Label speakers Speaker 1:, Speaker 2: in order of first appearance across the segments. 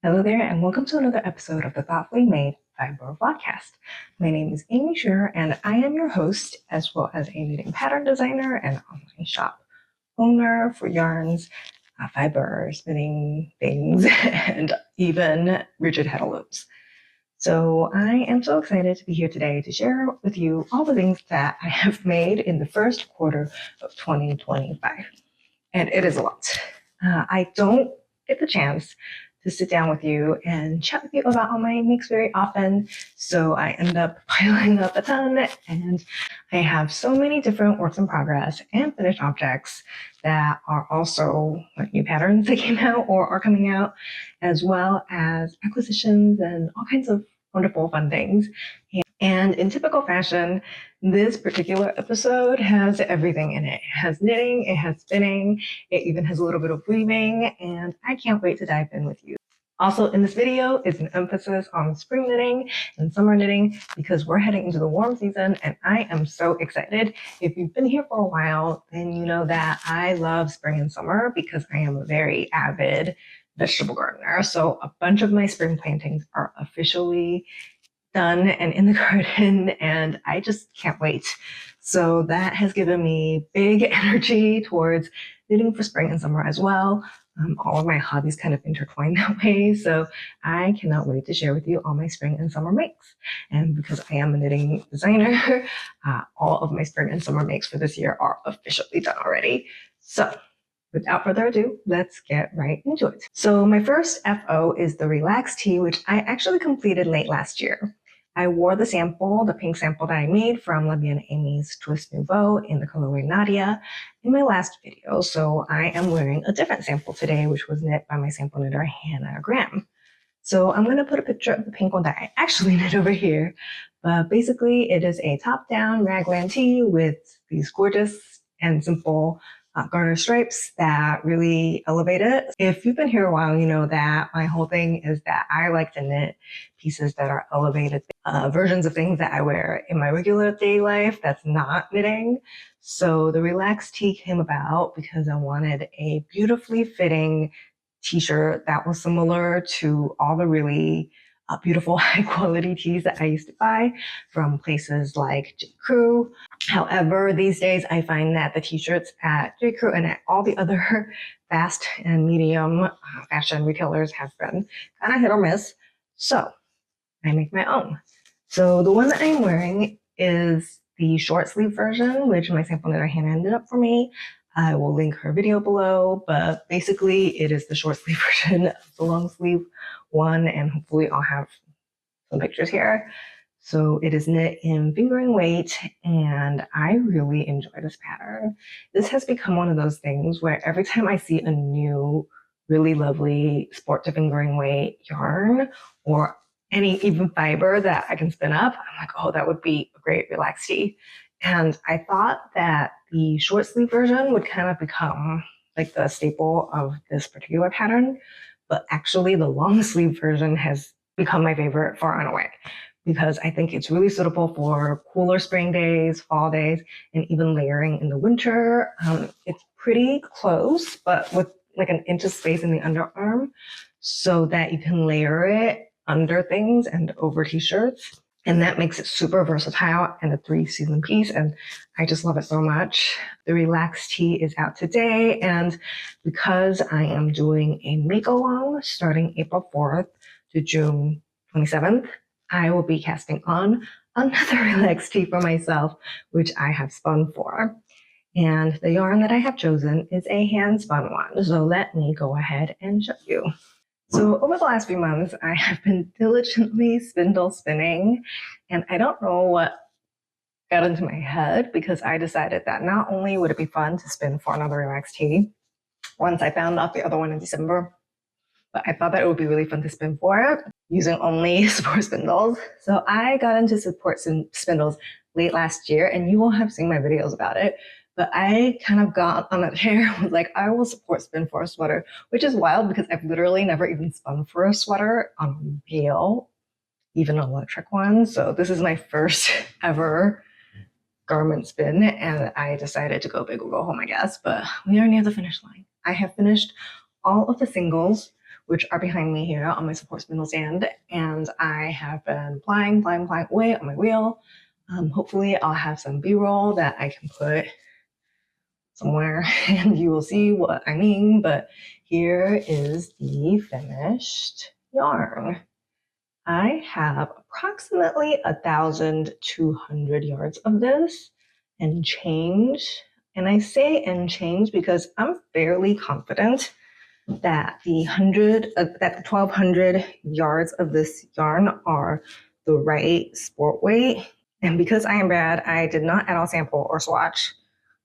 Speaker 1: Hello there, and welcome to another episode of the Thoughtfully Made Fiber Podcast. My name is Amy Scher, and I am your host, as well as a knitting pattern designer and online shop owner for yarns, fiber, spinning things, and even rigid Heddle loops. So I am so excited to be here today to share with you all the things that I have made in the first quarter of 2025. And it is a lot. I don't get the chance to sit down with you and chat with you about all my makes very often. So I end up piling up a ton, and I have so many different works in progress and finished objects that are also like new patterns that came out or are coming out, as well as acquisitions and all kinds of wonderful fun things. And in typical fashion, this particular episode has everything in it. It has knitting, it has spinning, it even has a little bit of weaving, and I can't wait to dive in with you. Also in this video is an emphasis on spring knitting and summer knitting because we're heading into the warm season and I am so excited. If you've been here for a while, then you know that I love spring and summer because I am a very avid vegetable gardener. So a bunch of my spring plantings are officially done and in the garden, and I just can't wait. So that has given me big energy towards knitting for spring and summer as well. All of my hobbies kind of intertwine that way. So I cannot wait to share with you all my spring and summer makes. And because I am a knitting designer, all of my spring and summer makes for this year are officially done already. So without further ado, let's get right into it. So my first FO is the Relax Tee, which I actually completed late last year. I wore the sample, the pink sample that I made from Libby and Amy's Twist Nouveau in the colorway Nadia in my last video. So I am wearing a different sample today, which was knit by my sample knitter, Hannah Graham. So I'm going to put a picture of the pink one that I actually knit over here. But basically, it is a top-down raglan tee with these gorgeous and simple garter stripes that really elevate it. If you've been here a while, you know that my whole thing is that I like to knit pieces that are elevated versions of things that I wear in my regular day life that's not knitting. So the Relax Tee came about because I wanted a beautifully fitting t-shirt that was similar to all the really beautiful high quality tees that I used to buy from places like J. Crew. However, these days I find that the t-shirts at J. Crew and at all the other fast and medium fashion retailers have been kind of hit or miss. So I make my own. So the one that I'm wearing is the short sleeve version, which my sample knitter Hannah ended up for me. I will link her video below, but basically it is the short sleeve version of the long sleeve one, and hopefully I'll have some pictures here. So it is knit in fingering weight, and I really enjoy this pattern. This has become one of those things where every time I see a new, really lovely sport to fingering weight yarn or any even fiber that I can spin up, I'm like, oh, that would be a great Relax Tee. And I thought that the short sleeve version would kind of become like the staple of this particular pattern, but actually the long sleeve version has become my favorite far and away because I think it's really suitable for cooler spring days, fall days, and even layering in the winter. It's pretty close, but with like an inch of space in the underarm so that you can layer it under things and over t-shirts. And that makes it super versatile and a 3-season piece. And I just love it so much. The Relax Tee is out today. And because I am doing a Makealong starting April 4th to June 27th, I will be casting on another Relax Tee for myself, which I have spun for. And the yarn that I have chosen is a hand spun one. So let me go ahead and show you. So over the last few months, I have been diligently spindle spinning, and I don't know what got into my head because I decided that not only would it be fun to spin for another Relax Tee once I found out the other one in December, but I thought that it would be really fun to spin for it using only support spindles. So I got into support spindles late last year, and you will have seen my videos about it. But I kind of got on that chair and was like, I will support spin for a sweater, which is wild because I've literally never even spun for a sweater on wale, even an electric one. So this is my first ever garment spin, and I decided to go big or go home, I guess. But we are near the finish line. I have finished all of the singles, which are behind me here on my support spindle stand. And I have been plying away on my wheel. Hopefully I'll have some B-roll that I can put somewhere and you will see what I mean, but here is the finished yarn. I have approximately 1,200 yards of this and change. And I say and change because I'm fairly confident that the 1,200 yards of this yarn are the right sport weight. And because I am bad, I did not at all sample or swatch.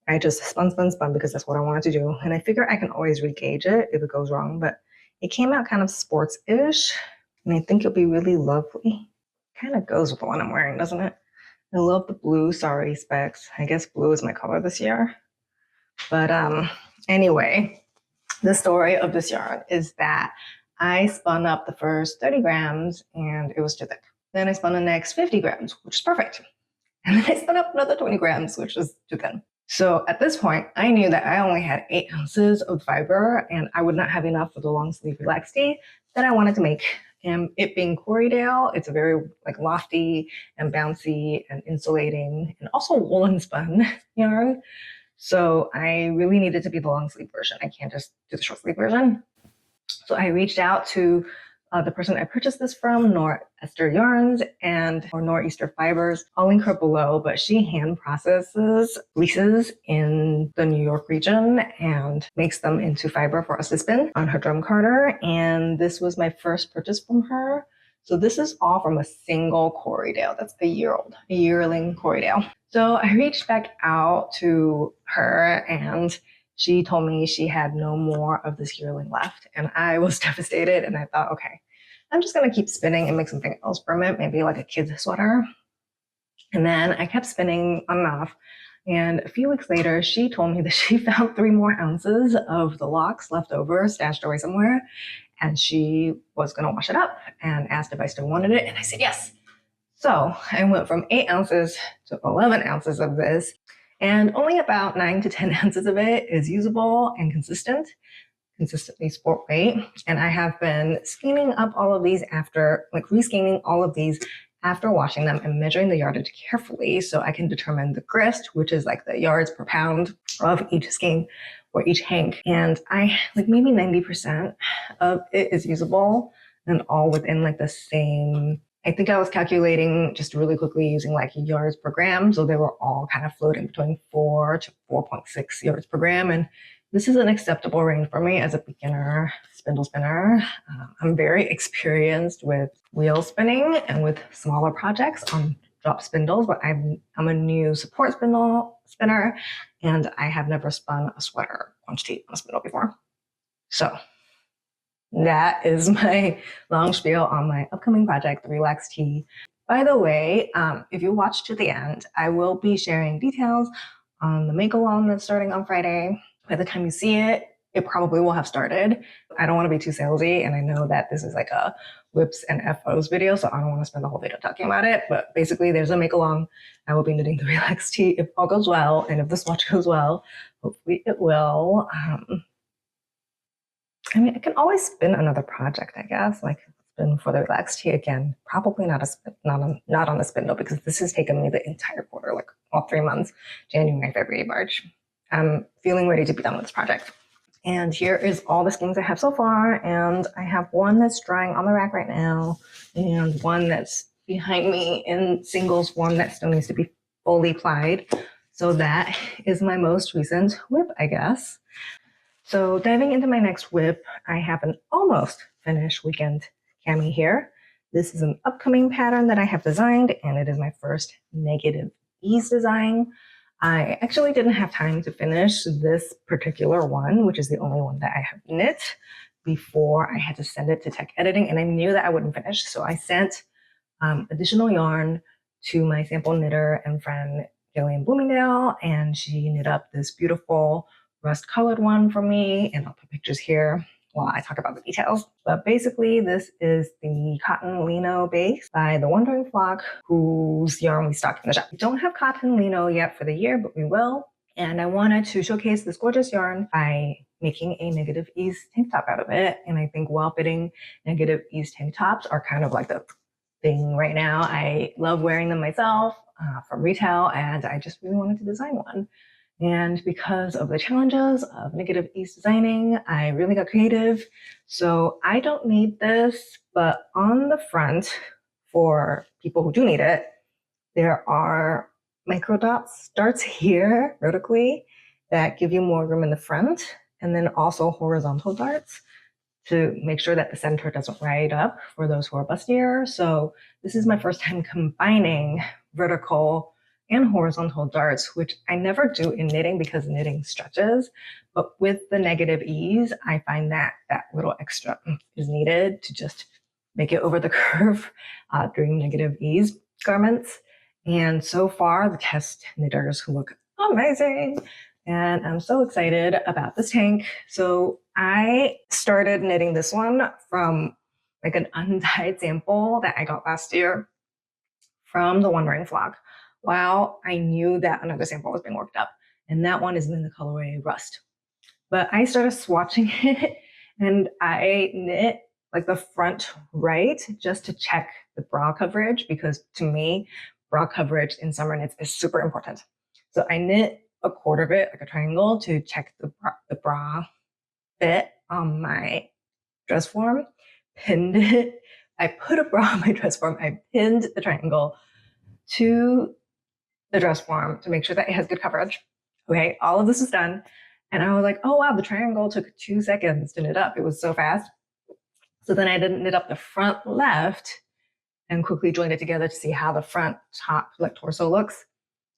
Speaker 1: I just spun because that's what I wanted to do. And I figure I can always re-gauge it if it goes wrong, but it came out kind of sports-ish. And I think it'll be really lovely. Kind of goes with the one I'm wearing, doesn't it? I love the blue sari specs. I guess blue is my color this year. But anyway, the story of this yarn is that I spun up the first 30 grams and it was too thick. Then I spun the next 50 grams, which is perfect. And then I spun up another 20 grams, which was too thin. So at this point, I knew that I only had 8 ounces of fiber and I would not have enough for the long sleeve relaxed tee that I wanted to make. And it being Corriedale, it's a very like lofty and bouncy and insulating and also woolen spun yarn. So I really needed to be the long sleeve version. I can't just do the short sleeve version. So I reached out to the person I purchased this from, Nor'easter Yarns or Nor'easter Fibers. I'll link her below, but she hand processes fleeces in the New York region and makes them into fiber for us to spin on her drum carder. And this was my first purchase from her. So this is all from a single Corriedale. That's a yearling Corriedale. So I reached back out to her and she told me she had no more of this yearling left. And I was devastated and I thought, okay, I'm just gonna keep spinning and make something else from it, maybe like a kid's sweater. And then I kept spinning on and off. And a few weeks later, she told me that she found 3 more ounces of the locks left over, stashed away somewhere. And she was gonna wash it up and asked if I still wanted it. And I said, yes. So I went from 8 ounces to 11 ounces of this. And only about 9 to 10 ounces of it is usable and consistently sport weight. And I have been scheming up all of these re-scheming all of these after washing them and measuring the yardage carefully so I can determine the grist, which is like the yards per pound of each skein or each hank. And maybe 90% of it is usable and all within like the same. I think I was calculating just really quickly using like yards per gram. So they were all kind of floating between 4 to 4.6 yards per gram. And this is an acceptable range for me as a beginner spindle spinner. I'm very experienced with wheel spinning and with smaller projects on drop spindles, but I'm a new support spindle spinner and I have never spun a sweater quantity on a spindle before. So that is my long spiel on my upcoming project, the Relax Tee. By the way, if you watch to the end, I will be sharing details on the Makealong that's starting on Friday. By the time you see it, it probably will have started. I don't want to be too salesy, and I know that this is like a whips and FOs video, so I don't want to spend the whole video talking about it. But basically, there's a Makealong. I will be knitting the Relax Tee if all goes well, and if the swatch goes well, hopefully it will. I mean, I can always spin another project, I guess, like spin for the Relax Tee again. Probably not on a spindle because this has taken me the entire quarter, like all 3 months, January, February, March. I'm feeling ready to be done with this project. And here is all the skeins I have so far. And I have one that's drying on the rack right now and one that's behind me in singles form that still needs to be fully plied. So that is my most recent whip, I guess. So diving into my next whip, I have an almost finished weekend cami here. This is an upcoming pattern that I have designed, and it is my first negative ease design. I actually didn't have time to finish this particular one, which is the only one that I have knit before I had to send it to tech editing, and I knew that I wouldn't finish. So I sent additional yarn to my sample knitter and friend, Gillian Bloomingdale, and she knit up this beautiful rust colored one for me, and I'll put pictures here while I talk about the details. But basically, this is the Cotton Lino base by the Wandering Flock, whose yarn we stocked in the shop. We don't have Cotton Lino yet for the year, but we will. And I wanted to showcase this gorgeous yarn by making a negative ease tank top out of it. And I think well fitting negative ease tank tops are kind of like the thing right now. I love wearing them myself from retail, and I just really wanted to design one. And because of the challenges of negative ease designing, I really got creative. So I don't need this, but on the front, for people who do need it, there are micro darts here vertically that give you more room in the front, and then also horizontal darts to make sure that the center doesn't ride up for those who are bustier. So this is my first time combining vertical and horizontal darts, which I never do in knitting because knitting stretches. But with the negative ease, I find that that little extra is needed to just make it over the curve during negative ease garments. And so far, the test knitters look amazing. And I'm so excited about this tank. So I started knitting this one from like an undyed sample that I got last year from the Wondering Flock, while I knew that another sample was being worked up. And that one is in the colorway Rust. But I started swatching it and I knit like the front right just to check the bra coverage, because to me, bra coverage in summer knits is super important. So I knit a quarter of it, like a triangle, to check the bra fit on my dress form, pinned it. I put a bra on my dress form. I pinned the triangle to the dress form to make sure that it has good coverage. Okay, all of this is done. And I was like, oh wow, the triangle took 2 seconds to knit up. It was so fast. So then I didn't knit up the front left and quickly joined it together to see how the front top, like torso looks.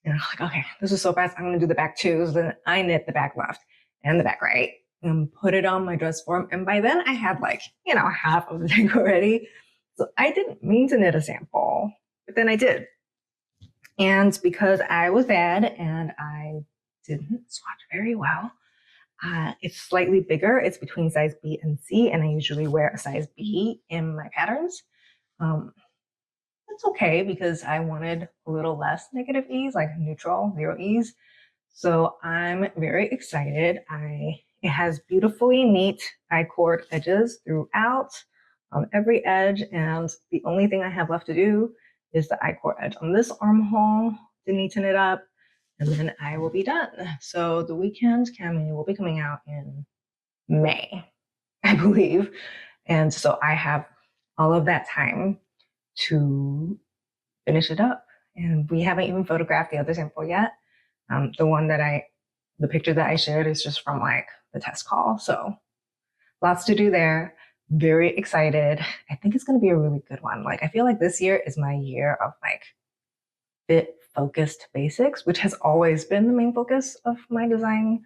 Speaker 1: And I'm like, okay, this is so fast. I'm going to do the back too. So then I knit the back left and the back right and put it on my dress form. And by then I had like, half of the tank already. So I didn't mean to knit a sample, but then I did. And because I was bad and I didn't swatch very well, it's slightly bigger. It's between size B and C, and I usually wear a size B in my patterns. It's okay because I wanted a little less negative ease, like neutral, 0 ease. So I'm very excited. It has beautifully neat I-cord edges throughout on every edge, and the only thing I have left to do is the I-cord edge on this armhole to neaten it up, and then I will be done. So the weekend Cami will be coming out in May, I believe. And so I have all of that time to finish it up. And we haven't even photographed the other sample yet. The picture that I shared is just from like the test call. So lots to do there. Very excited. I think it's going to be a really good one. Like, I feel like this year is my year of like fit focused basics, which has always been the main focus of my design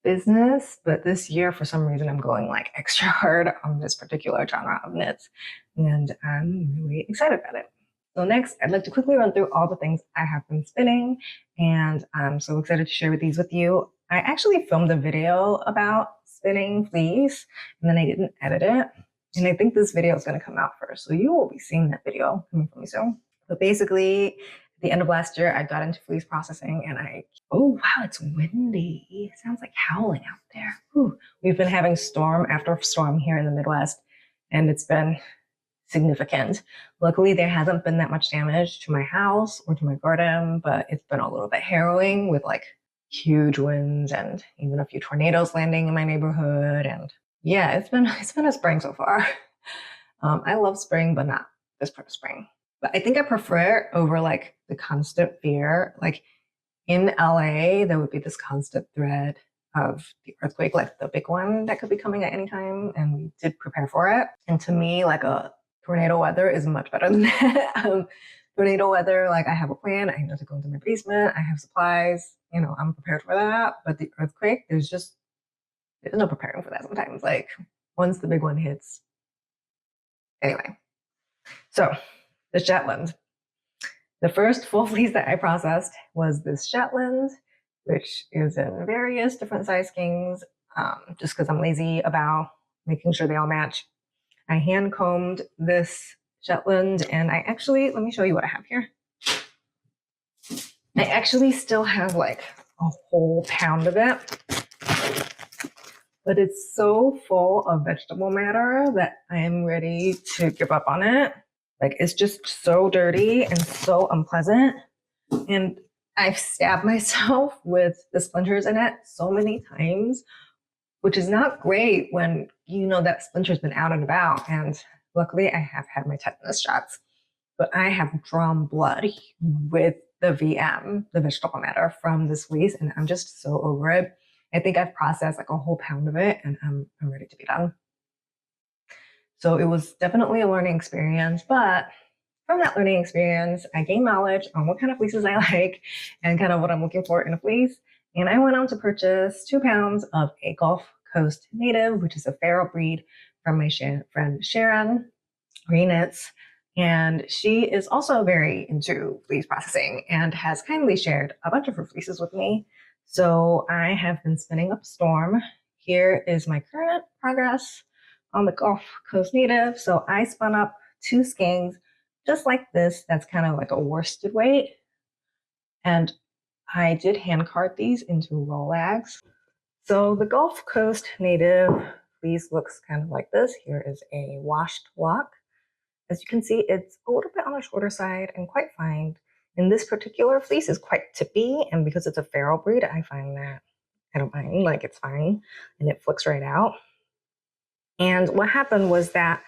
Speaker 1: business. But this year, for some reason, I'm going like extra hard on this particular genre of knits. And I'm really excited about it. So next, I'd like to quickly run through all the things I have been spinning, and I'm so excited to share these with you. I actually filmed a video about spinning fleece, and then I didn't edit it. And I think this video is going to come out first, so you will be seeing that video coming from me soon. But basically, at the end of last year, I got into fleece processing, and oh wow, it's windy. It sounds like howling out there. Whew. We've been having storm after storm here in the Midwest, and it's been significant. Luckily, there hasn't been that much damage to my house or to my garden, but it's been a little bit harrowing with like huge winds and even a few tornadoes landing in my neighborhood. And yeah, it's been a spring so far. I love spring, but not this part of spring. But I think I prefer it over like the constant fear. Like in LA, there would be this constant threat of the earthquake, like the big one that could be coming at any time, and we did prepare for it. And to me, like a tornado weather is much better than that. Tornado weather, like I have a plan. I know to go into my basement. I have supplies. I'm prepared for that. But the earthquake, there's no preparing for that sometimes. Like once the big one hits. Anyway, so the Shetland. The first full fleece that I processed was this Shetland, which is in various different size skeins, just because I'm lazy about making sure they all match. I hand combed this Shetland, and let me show you what I have here. I actually still have like a whole pound of it. But it's so full of vegetable matter that I am ready to give up on it. Like, it's just so dirty and so unpleasant. And I've stabbed myself with the splinters in it so many times, which is not great when you know that splinter's been out and about. And luckily I have had my tetanus shots, but I have drawn blood with the VM, the vegetable matter from this fleece, and I'm just so over it. I think I've processed like a whole pound of it, and I'm ready to be done. So it was definitely a learning experience, but from that learning experience, I gained knowledge on what kind of fleeces I like and kind of what I'm looking for in a fleece. And I went on to purchase 2 pounds of a Gulf Coast native, which is a feral breed from my friend Sharon Greenitz. And she is also very into fleece processing and has kindly shared a bunch of her fleeces with me. So I have been spinning up a storm. Here is my current progress on the Gulf Coast native. So I spun up 2 skeins just like this. That's kind of like a worsted weight. And I did hand cart these into rollags. So the Gulf Coast native fleece looks kind of like this. Here is a washed block. As you can see, it's a little bit on the shorter side and quite fine. And this particular fleece is quite tippy, and because it's a feral breed, I find that I don't mind, like it's fine, and it flicks right out. And what happened was that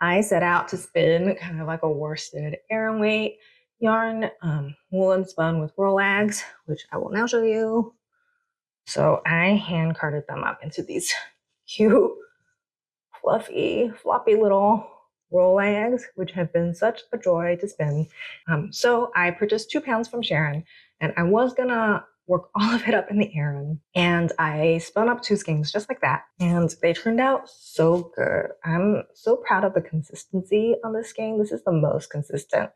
Speaker 1: I set out to spin kind of like a worsted Aran weight yarn, woolen spun with rollags, which I will now show you. So I hand carted them up into these cute, fluffy, floppy little rollags, which have been such a joy to spin. So I purchased 2 pounds from Sharon, and I was gonna work all of it up in the Aran, and I spun up 2 skeins just like that, and they turned out so good. I'm so proud of the consistency on this skein. This is the most consistent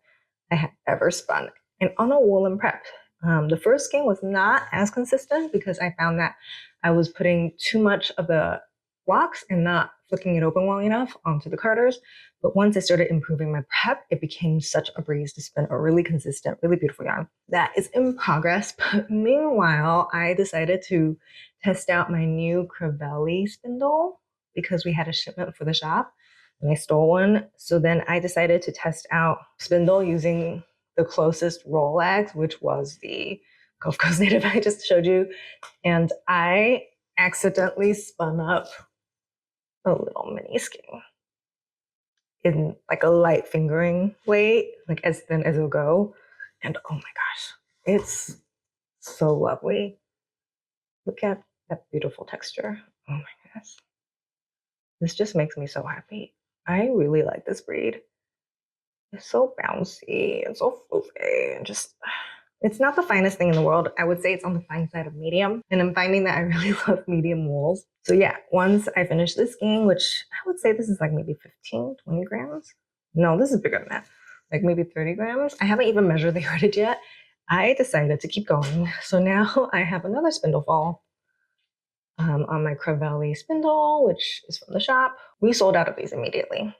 Speaker 1: I have ever spun, and on a woolen prep. The first skein was not as consistent because I found that I was putting too much of the blocks and not flicking it open well enough onto the carders. But once I started improving my prep, it became such a breeze to spin a really consistent, really beautiful yarn. That is in progress. But meanwhile, I decided to test out my new Kravelli spindle because we had a shipment for the shop and I stole one. So then I decided to test out spindle using the closest rollags, which was the Gulf Coast native I just showed you. And I accidentally spun up a little mini skein in like a light fingering weight, like as thin as it'll go. And oh my gosh, it's so lovely. Look at that beautiful texture. Oh my goodness. This just makes me so happy. I really like this breed. It's so bouncy and so fluffy and just, it's not the finest thing in the world. I would say it's on the fine side of medium. And I'm finding that I really love medium wools. So yeah, once I finish this skein, which I would say this is like maybe 15, 20 grams. No, this is bigger than that. Like maybe 30 grams. I haven't even measured the yardage yet. I decided to keep going. So now I have another spindle fall on my Kravelli spindle, which is from the shop. We sold out of these immediately.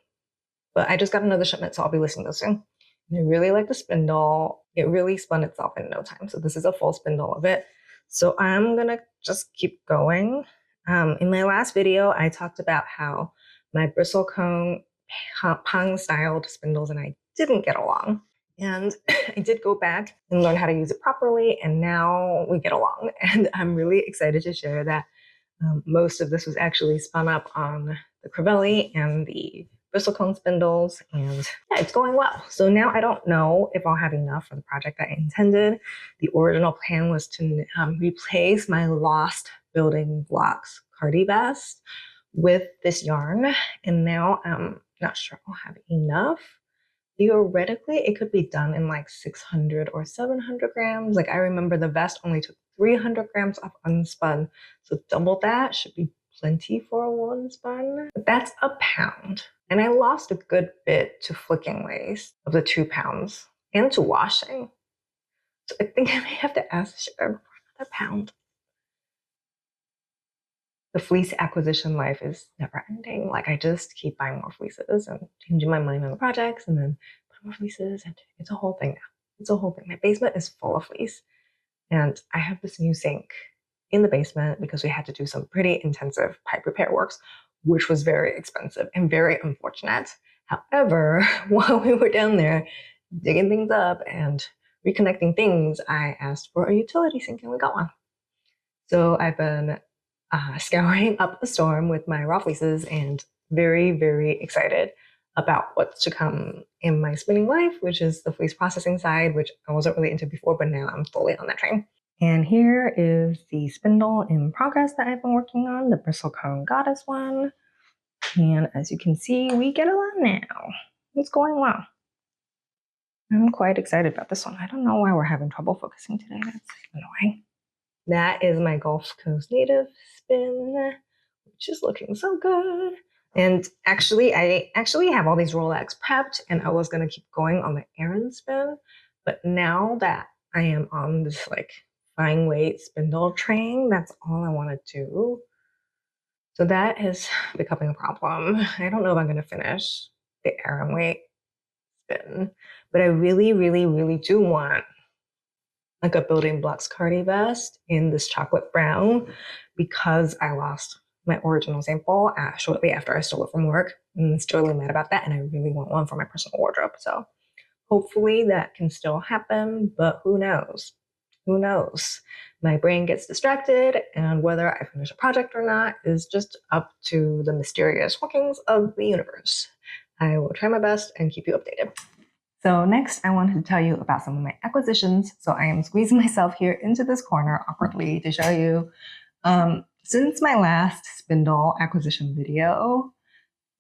Speaker 1: But I just got another shipment, so I'll be listing those soon. And I really like the spindle. It really spun itself in no time. So this is a full spindle of it. So I'm gonna just keep going. In my last video, I talked about how my bristlecone pung styled spindles and I didn't get along. And I did go back and learn how to use it properly, and now we get along. And I'm really excited to share that most of this was actually spun up on the Kravelli and the bristlecone spindles, and yeah, it's going well. So now I don't know if I'll have enough for the project I intended. The original plan was to replace my lost building blocks cardi vest with this yarn, and now I'm not sure I'll have enough. Theoretically, it could be done in like 600 or 700 grams. Like I remember the vest only took 300 grams of unspun, so double that should be plenty for a woolen spun. But that's a pound. And I lost a good bit to flicking lace of the 2 pounds and to washing. So I think I may have to ask Sharon for another pound. The fleece acquisition life is never ending. Like I just keep buying more fleeces and changing my mind on the projects and then putting more fleeces, and it's a whole thing now. It's a whole thing. My basement is full of fleece. And I have this new sink in the basement because we had to do some pretty intensive pipe repair works, which was very expensive and very unfortunate. However, while we were down there digging things up and reconnecting things, I asked for a utility sink and we got one. So I've been scouring up a storm with my raw fleeces and very, very excited about what's to come in my spinning life, which is the fleece processing side, which I wasn't really into before, but now I'm fully on that train. And here is the spindle in progress that I've been working on, the bristlecone goddess one. And as you can see, we get a lot now. It's going well. I'm quite excited about this one. I don't know why we're having trouble focusing today. That's annoying. That is my Gulf Coast Native spin, which is looking so good. And actually, I have all these Rolex prepped and I was going to keep going on the Aran spin. But now that I am on this like fine weight spindle train, that's all I want to do. So that is becoming a problem. I don't know if I'm going to finish the Aran weight spin, but I really, really, really do want like a building blocks cardi vest in this chocolate brown because I lost my original sample shortly after I stole it from work. And I'm still really mad about that. And I really want one for my personal wardrobe. So hopefully that can still happen, but who knows? Who knows? My brain gets distracted, and whether I finish a project or not is just up to the mysterious workings of the universe. I will try my best and keep you updated. So next, I wanted to tell you about some of my acquisitions. So I am squeezing myself here into this corner awkwardly to show you. Since my last spindle acquisition video,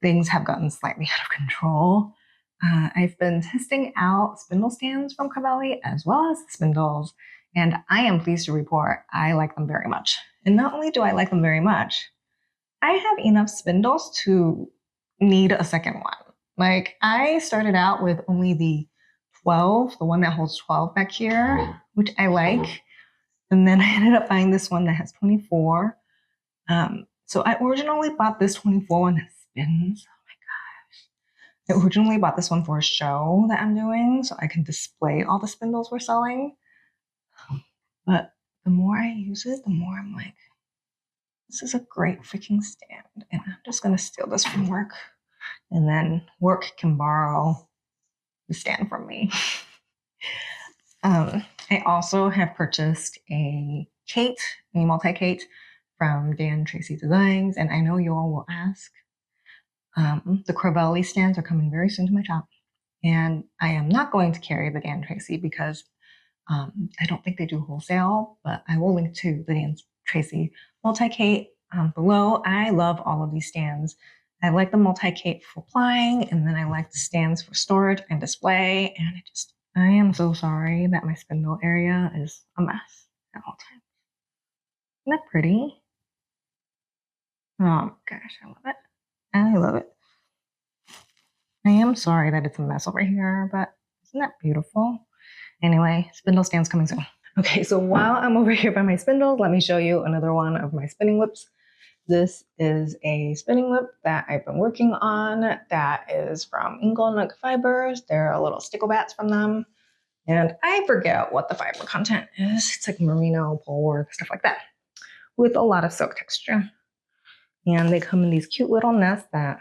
Speaker 1: things have gotten slightly out of control. I've been testing out spindle stands from Kravelli as well as the spindles, and I am pleased to report I like them very much. And not only do I like them very much, I have enough spindles to need a second one. Like, I started out with only the 12, the one that holds 12 back here, which I like. And then I ended up buying this one that has 24. So I originally bought this 24 one that spins. Oh my gosh. I originally bought this one for a show that I'm doing so I can display all the spindles we're selling. But the more I use it, the more I'm like, this is a great freaking stand. And I'm just going to steal this from work. And then work can borrow the stand from me. I also have purchased a multi-cate from Tracy Designs. And I know you all will ask. The Kravelli stands are coming very soon to my shop. And I am not going to carry the Tracy because I don't think they do wholesale, but I will link to the Tracy multi-cate below. I love all of these stands. I like the multi-cate for plying, and then I like the stands for storage and display. And I am so sorry that my spindle area is a mess at all times. Isn't that pretty? Oh gosh, I love it. I love it. I am sorry that it's a mess over here, but isn't that beautiful? Anyway, spindle stands coming soon. Okay, so while I'm over here by my spindles, let me show you another one of my spinning whips. This is a spinning whip that I've been working on that is from Inglenook Fibers. There are little sticklebats from them. And I forget what the fiber content is. It's like merino, poleward, stuff like that, with a lot of silk texture. And they come in these cute little nests that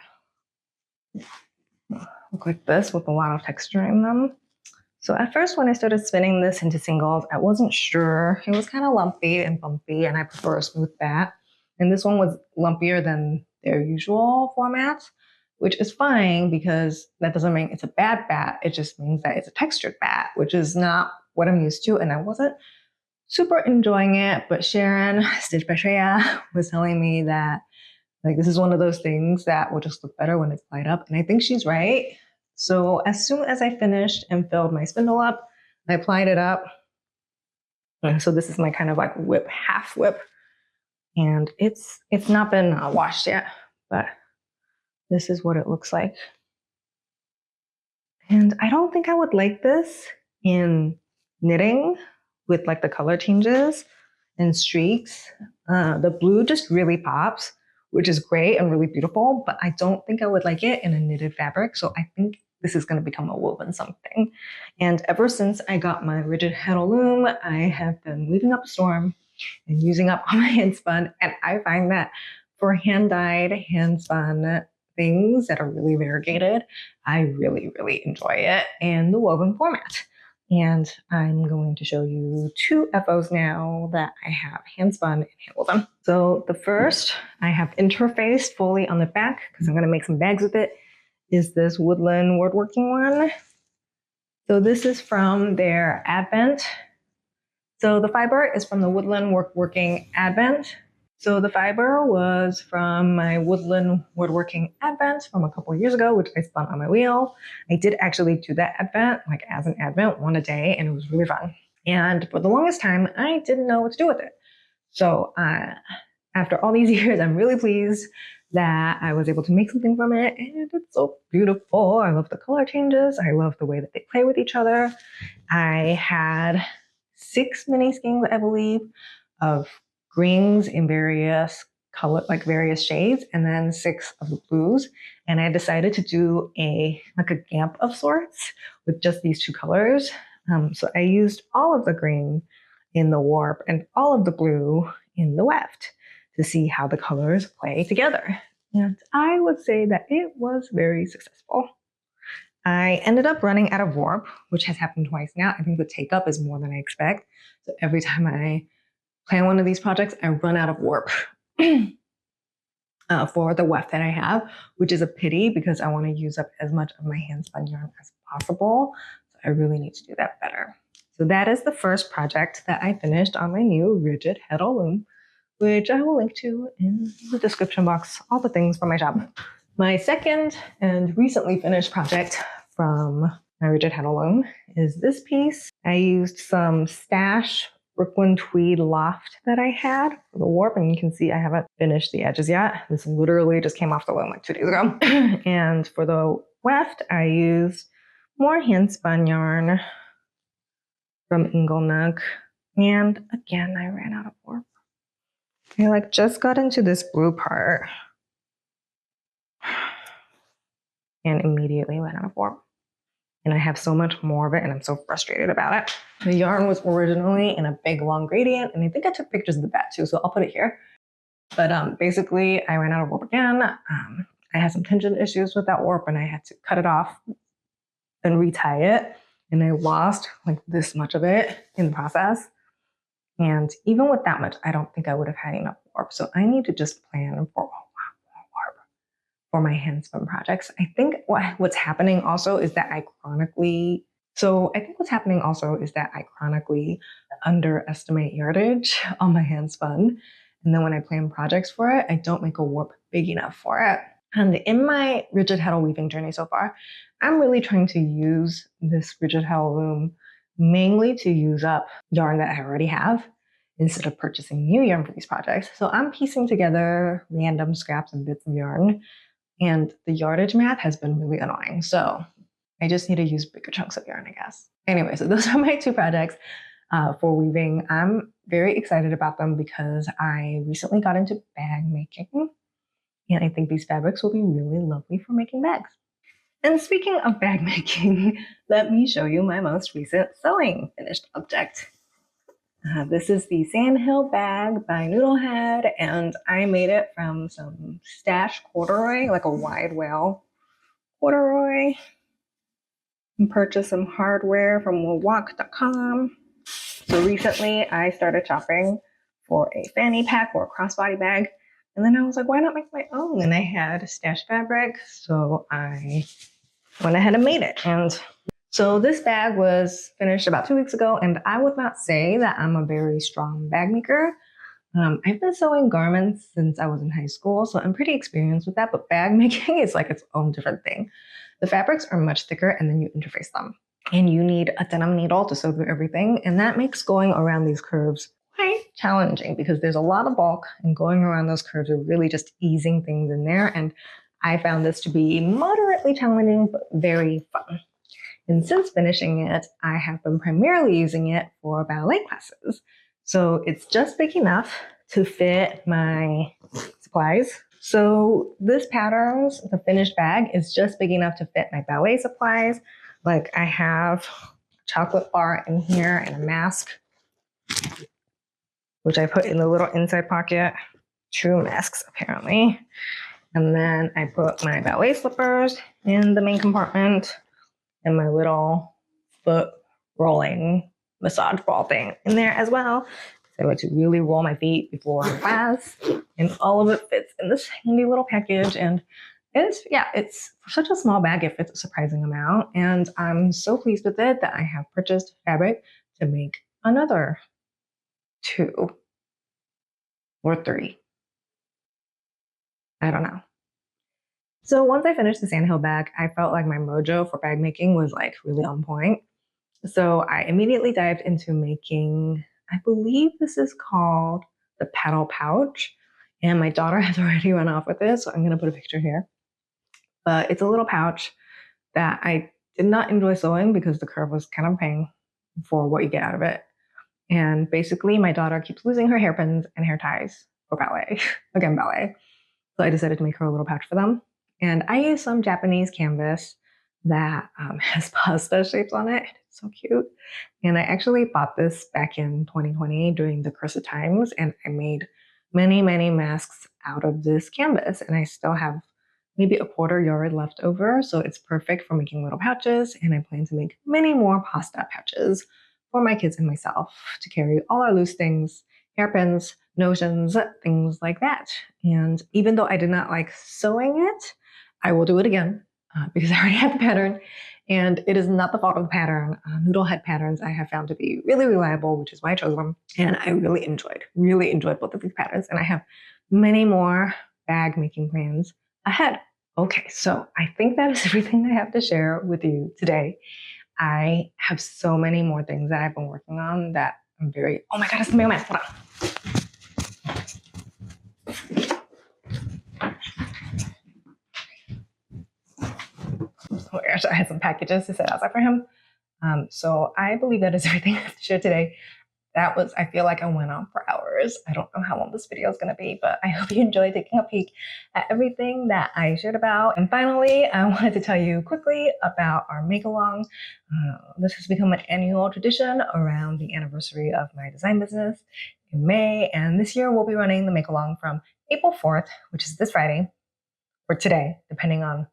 Speaker 1: look like this with a lot of texture in them. So at first when I started spinning this into singles, I wasn't sure. It was kind of lumpy and bumpy, and I prefer a smooth bat. And this one was lumpier than their usual formats, which is fine because that doesn't mean it's a bad bat. It just means that it's a textured bat, which is not what I'm used to. And I wasn't super enjoying it. But Sharon, Stitch by Shreya, was telling me that like this is one of those things that will just look better when it's plied up. And I think she's right. So as soon as I finished and filled my spindle up, I plied it up. And so this is my kind of like whip, half whip. And it's not been washed yet, but this is what it looks like. And I don't think I would like this in knitting with like the color changes and streaks. The blue just really pops, which is great and really beautiful, but I don't think I would like it in a knitted fabric. So I think this is going to become a woven something. And ever since I got my rigid Heddle loom, I have been weaving up a storm and using up all my Handspun. And I find that for hand-dyed, hand-spun things that are really variegated, I really, really enjoy it in the woven format. And I'm going to show you 2 FOs now that I have handspun and hand woven. So the first I have interfaced fully on the back because I'm going to make some bags with it, is this Woodland Woodworking one. So this is from their Advent. So the fiber is from the Woodland Woodworking Advent. So the fiber was from my Woodland Woodworking Advent from a couple of years ago, which I spun on my wheel. I did actually do that Advent, like as an Advent, one a day, and it was really fun. And for the longest time, I didn't know what to do with it. So after all these years, I'm really pleased that I was able to make something from it, and it's so beautiful. I love the color changes. I love the way that they play with each other. I had 6 mini skeins, I believe, of greens in various color, like various shades, and then 6 of the blues. And I decided to do a gamp of sorts with just these 2 colors. So I used all of the green in the warp and all of the blue in the weft to see how the colors play together. And I would say that it was very successful. I ended up running out of warp, which has happened twice now. I think the take up is more than I expect. So every time I plan one of these projects, I run out of warp for the weft that I have, which is a pity because I want to use up as much of my handspun yarn as possible. So I really need to do that better. So that is the first project that I finished on my new rigid Heddle loom, which I will link to in the description box, all the things from my shop. My second and recently finished project from my rigid Heddle loom is this piece. I used some stash Brooklyn Tweed Loft that I had for the warp, and you can see I haven't finished the edges yet. This literally just came off the loom like 2 days ago. And for the weft, I used more handspun yarn from Inglenook. And again, I ran out of warp. I just got into this blue part and immediately ran out of warp. And I have so much more of it, and I'm so frustrated about it. The yarn was originally in a big long gradient, and I think I took pictures of the bat too, so I'll put it here. But basically, I ran out of warp again. I had some tension issues with that warp, and I had to cut it off and retie it. And I lost this much of it in the process. And even with that much, I don't think I would have had enough warp. So I need to just plan for a lot more warp for my handspun projects. I think what's happening also is that I chronically underestimate yardage on my handspun. And then when I plan projects for it, I don't make a warp big enough for it. And in my rigid Heddle weaving journey so far, I'm really trying to use this rigid Heddle loom mainly to use up yarn that I already have instead of purchasing new yarn for these projects. So I'm piecing together random scraps and bits of yarn, and the yardage math has been really annoying. So I just need to use bigger chunks of yarn, I guess. Anyway, so those are my 2 projects for weaving. I'm very excited about them because I recently got into bag making, and I think these fabrics will be really lovely for making bags. And speaking of bag making, let me show you my most recent sewing finished object. This is the Sandhill Bag by Noodlehead, and I made it from some stash corduroy, like a wide wale corduroy, and purchased some hardware from woodwalk.com. So recently I started shopping for a fanny pack or a crossbody bag, and then I was like, why not make my own? And I had stash fabric, so I went ahead and made it. And so this bag was finished about 2 weeks ago, and I would not say that I'm a very strong bag maker. I've been sewing garments since I was in high school, so I'm pretty experienced with that, but bag making is like its own different thing. The fabrics are much thicker, and then you interface them. And you need a denim needle to sew through everything, and that makes going around these curves quite challenging because there's a lot of bulk, and going around those curves are really just easing things in there. And I found this to be moderately challenging, but very fun. And since finishing it, I have been primarily using it for ballet classes. So it's just big enough to fit my supplies, So this patterns, the finished bag, is just big enough to fit my ballet supplies. Like I have a chocolate bar in here and a mask, which I put in the little inside pocket. 2 masks apparently. And then I put my ballet slippers in the main compartment and my little foot rolling massage ball thing in there as well. So I like to really roll my feet before class, and all of it fits in this handy little package. And it's for such a small bag, it fits a surprising amount. And I'm so pleased with it that I have purchased fabric to make another 2 or 3. I don't know. So once I finished the Sandhill bag, I felt like my mojo for bag making was like really on point. So I immediately dived into making, I believe this is called the paddle pouch. And my daughter has already run off with this, so I'm going to put a picture here. But it's a little pouch that I did not enjoy sewing because the curve was kind of paying for what you get out of it. And basically, my daughter keeps losing her hairpins and hair ties for ballet. Again, ballet. So I decided to make her a little pouch for them. And I used some Japanese canvas that has pasta shapes on it. It's so cute. And I actually bought this back in 2020 during the curse times, and I made many, many masks out of this canvas. And I still have maybe a quarter yard left over. So it's perfect for making little pouches. And I plan to make many more pasta pouches for my kids and myself to carry all our loose things, hairpins, notions, things like that. And even though I did not like sewing it, I will do it again because I already have the pattern, and it is not the fault of the pattern. Noodlehead Patterns I have found to be really reliable, which is why I chose them. And I really enjoyed both of these patterns. And I have many more bag making plans ahead. Okay, so I think that is everything I have to share with you today. I have so many more things that I've been working on that I'm very, oh my God, it's the mailman. Hold on. Oh my gosh, I had some packages to set outside for him. So I believe that is everything I have to share today. That was, I feel like I went on for hours. I don't know how long this video is going to be, but I hope you enjoyed taking a peek at everything that I shared about. And finally, I wanted to tell you quickly about our Makealong. This has become an annual tradition around the anniversary of my design business in May. And this year we'll be running the Makealong from April 4th, which is this Friday, or today, depending on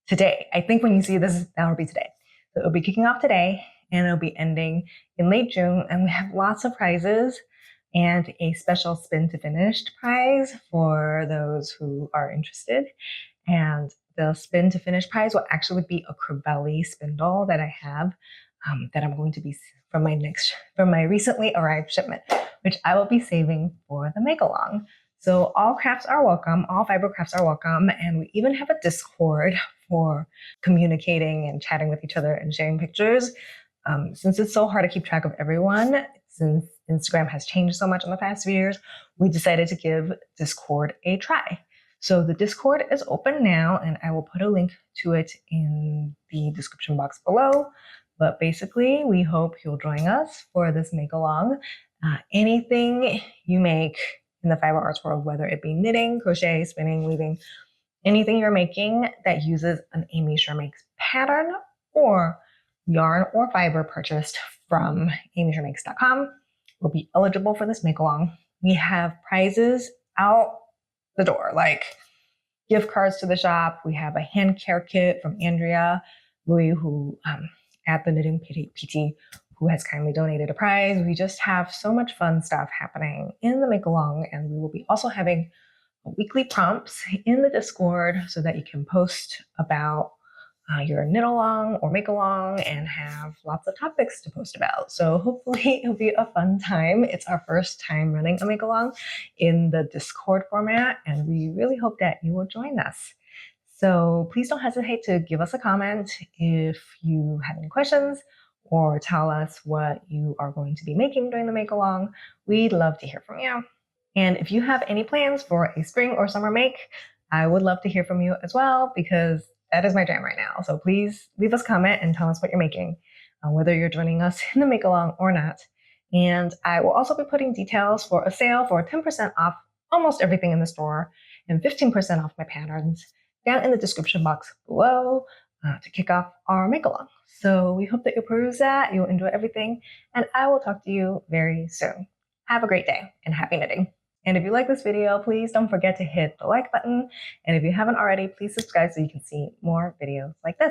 Speaker 1: today. I think when you see this, that'll be today. So it'll be kicking off today, and it'll be ending in late June. And we have lots of prizes and a special spin to finished prize for those who are interested. And the spin to finish prize will actually be a Kravelli spindle that I have that I'm going to be from my recently arrived shipment, which I will be saving for the Makealong. So all crafts are welcome, all fiber crafts are welcome, and we even have a Discord for communicating and chatting with each other and sharing pictures. Since it's so hard to keep track of everyone, since Instagram has changed so much in the past few years, we decided to give Discord a try. So the Discord is open now, and I will put a link to it in the description box below. But basically, we hope you'll join us for this Makealong. Anything you make in the fiber arts world, whether it be knitting, crochet, spinning, weaving, anything you're making that uses an Amy Sure Makes pattern or yarn or fiber purchased from amysuremakes.com will be eligible for this Makealong. We have prizes out the door, like gift cards to the shop. We have a hand care kit from Andrea Louie, who at the Knitting PT, who has kindly donated a prize. We just have so much fun stuff happening in the Makealong, and we will be also having weekly prompts in the Discord so that you can post about your knit along or make along and have lots of topics to post about. So hopefully it'll be a fun time. It's our first time running a make along in the Discord format, and we really hope that you will join us. So please don't hesitate to give us a comment if you have any questions or tell us what you are going to be making during the make along. We'd love to hear from you. And if you have any plans for a spring or summer make, I would love to hear from you as well, because that is my jam right now. So please leave us a comment and tell us what you're making, whether you're joining us in the make along or not. And I will also be putting details for a sale for 10% off almost everything in the store and 15% off my patterns down in the description box below to kick off our Makealong. So we hope that you'll peruse that, you'll enjoy everything, and I will talk to you very soon. Have a great day and happy knitting. And if you like this video, please don't forget to hit the like button. And if you haven't already, please subscribe so you can see more videos like this.